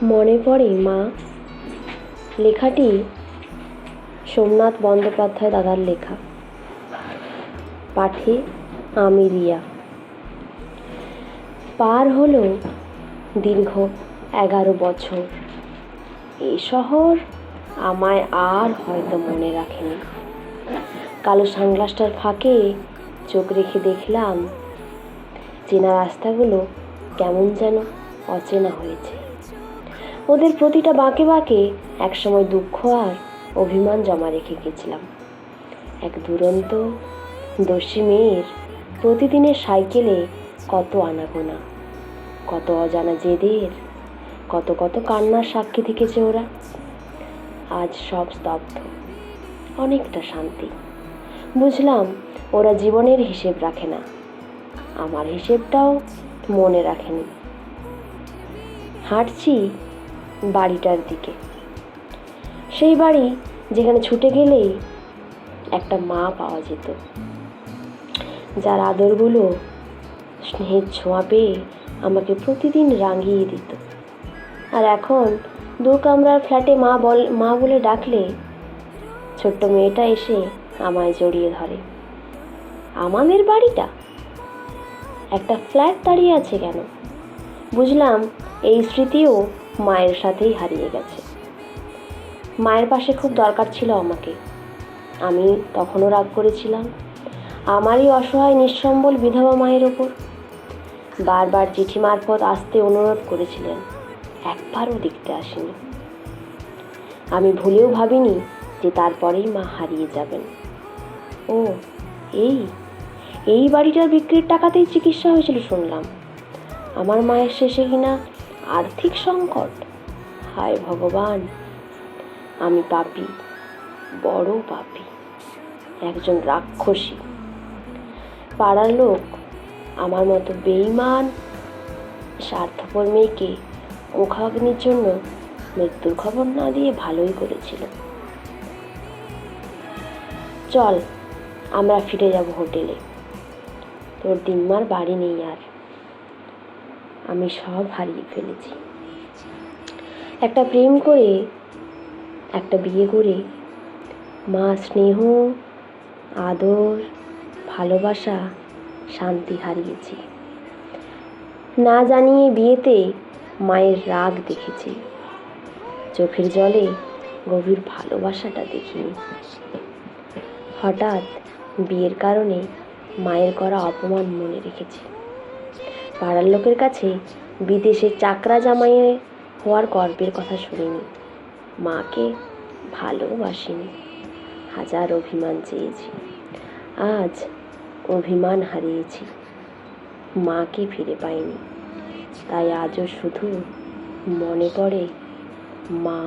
মনে পড়ে মা, লেখাটি সোমনাথ বন্দ্যোপাধ্যায় দাদার লেখা। পাঠে আমি রিয়া। পার হলো দীর্ঘ 11 বছর। এই শহর আমায় আর হয়তো মনে রাখেনি। কালো সানগ্লাসটার ফাঁকে চোখ রেখে দেখলাম চেনা রাস্তাগুলো কেমন যেন অচেনা হয়েছে। ওদের প্রতিটা বাঁকে বাঁকে একসময় দুঃখ আর অভিমান জমা রেখে গেছিলাম। এক দুরন্ত দস্যি মেয়ের প্রতিদিনের সাইকেলে কত আনাগোনা, কত অজানা জেদের, কত কত কান্নার সাক্ষী থেকেছে ওরা। আজ সব স্তব্ধ, অনেকটা শান্তি। বুঝলাম ওরা জীবনের হিসেব রাখে না, আমার হিসেবটাও মনে রাখেনি। হাঁটছি বাড়িটার দিকে, সেই বাড়ি যেখানে ছুটে গেলেই একটা মা পাওয়া যেত, যার আদরগুলো স্নেহের ছোঁয়া পেয়ে আমাকে প্রতিদিন রাঙিয়ে দিত। আর এখন 2 কামরার ফ্ল্যাটে মা বলে ডাকলে ছোট্ট মেয়েটা এসে আমায় জড়িয়ে ধরে। আমাদের বাড়িটা, একটা ফ্ল্যাট দাঁড়িয়ে আছে কেন? বুঝলাম এই স্মৃতিও মায়ের সাথেই হারিয়ে গেছে। মায়ের পাশে খুব দরকার ছিল আমাকে। আমি তখনও রাগ করেছিলাম আমারই অসহায় নিঃসম্বল বিধবা মায়ের ওপর। বারবার চিঠি মারফত আসতে অনুরোধ করেছিলেন, একবারও দেখতে আসেনি। আমি ভুলেও ভাবিনি যে তারপরেই মা হারিয়ে যাবেন। ও, এই বাড়িটার বিক্রির টাকাতেই চিকিৎসা হয়েছিল শুনলাম। আমার মায়ের শেষে কিনা আর্থিক সংকট। হায় ভগবান, আমি পাপী, বড় পাপী, একজন রাক্ষসী। পাড়ার লোক আমার মতো বেঈমান স্বার্থপর মেয়েকে মুখাগ্নির জন্য মৃত্যুর খবর না দিয়ে ভালোই করেছিল। চল আমরা ফিরে যাব হোটেলে। তোর দিম্মার বাড়ি নেই আর। আমি সব হারিয়ে ফেলেছি। একটা প্রেম করে, একটা বিয়ে করে মা স্নেহ, আদর, ভালোবাসা, শান্তি হারিয়েছি। না জানিয়ে বিয়েতে মায়ের রাগ দেখেছি, চোখের জলে গভীর ভালোবাসাটা দেখিনি। হঠাৎ বিয়ের কারণে মায়ের করা অপমান মনে রেখেছি। পাড়ার লোকের কাছে বিদেশে চাকরা জামাই হওয়ার গর্বের কথা শুনিনি। মাকে ভালোবাসিনি, হাজার অভিমান চেয়েছি। আজ অভিমান হারিয়েছি, মাকে ফিরে পাইনি। তাই আজও শুধু মনে পড়ে মা।